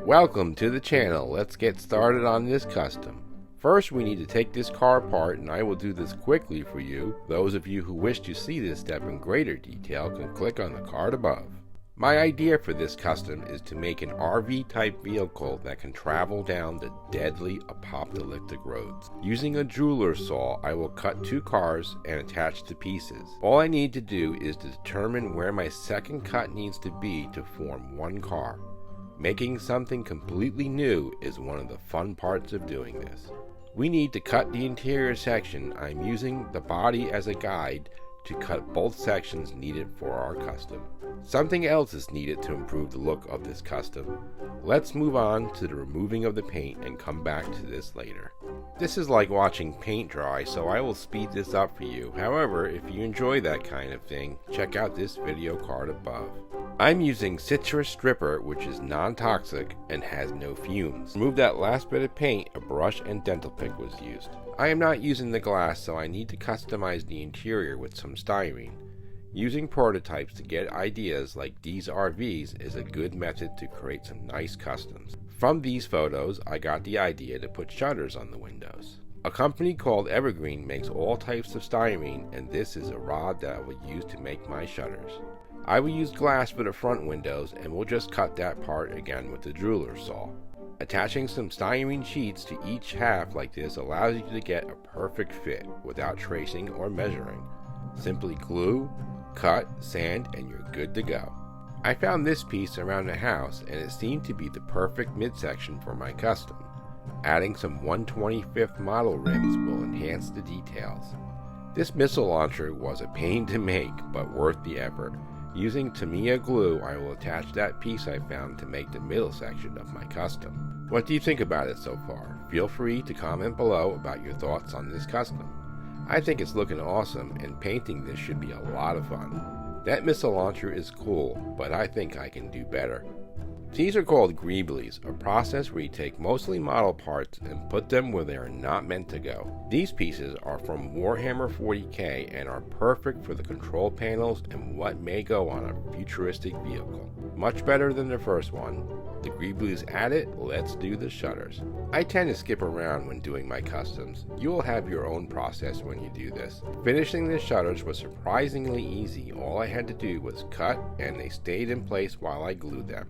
Welcome to the channel. Let's get started on this custom. First, we need to take this car apart, and I will do this quickly for you. Those of you who wish to see this step in greater detail can click on the card above. My idea for this custom is to make an RV type vehicle that can travel down the deadly apocalyptic roads. Using a jeweler's saw, I will cut two cars and attach the pieces. All I need to do is to determine where my second cut needs to be to form one car. Making something completely new is one of the fun parts of doing this. We need to cut the interior section. I'm using the body as a guide to cut both sections needed for our custom. Something else is needed to improve the look of this custom. Let's move on to the removing of the paint and come back to this later. This is like watching paint dry, so I will speed this up for you. However, if you enjoy that kind of thing, check out this video card above. I'm using citrus stripper, which is non-toxic and has no fumes. To remove that last bit of paint, a brush and dental pick was used. I am not using the glass, so I need to customize the interior with some styrene. Using prototypes to get ideas like these RVs is a good method to create some nice customs. From these photos, I got the idea to put shutters on the windows. A company called Evergreen makes all types of styrene, and this is a rod that I will use to make my shutters. I will use glass for the front windows, and we'll just cut that part again with the jeweler's saw. Attaching some styrene sheets to each half like this allows you to get a perfect fit without tracing or measuring. Simply glue, cut, sand, and you're good to go. I found this piece around the house, and it seemed to be the perfect midsection for my custom. Adding some 1/25th model rims will enhance the details. This missile launcher was a pain to make, but worth the effort. Using Tamiya glue, I will attach that piece I found to make the middle section of my custom. What do you think about it so far? Feel free to comment below about your thoughts on this custom. I think it's looking awesome, and painting this should be a lot of fun. That missile launcher is cool, but I think I can do better. These are called greeblies, a process where you take mostly model parts and put them where they are not meant to go. These pieces are from Warhammer 40K and are perfect for the control panels and what may go on a futuristic vehicle. Much better than the first one. The greeblies added, let's do the shutters. I tend to skip around when doing my customs. You will have your own process when you do this. Finishing the shutters was surprisingly easy. All I had to do was cut and they stayed in place while I glued them.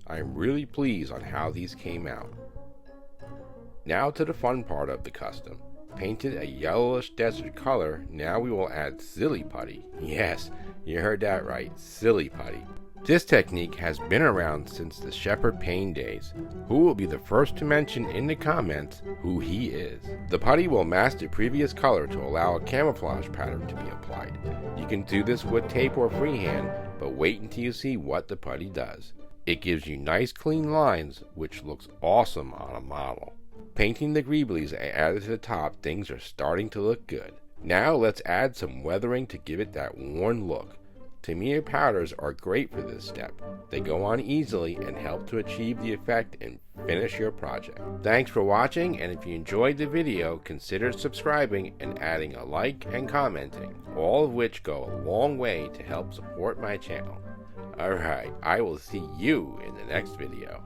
I am really pleased on how these came out. Now to the fun part of the custom. Painted a yellowish desert color, now we will add silly putty. Yes, you heard that right, silly putty. This technique has been around since the Shepherd Payne days. Who will be the first to mention in the comments who he is? The putty will mask the previous color to allow a camouflage pattern to be applied. You can do this with tape or freehand, but wait until you see what the putty does. It gives you nice clean lines, which looks awesome on a model. Painting the greeblies I added to the top, things are starting to look good. Now let's add some weathering to give it that worn look. Tamiya powders are great for this step. They go on easily and help to achieve the effect and finish your project. Thanks for watching, and if you enjoyed the video, consider subscribing and adding a like and commenting, all of which go a long way to help support my channel. Alright, I will see you in the next video.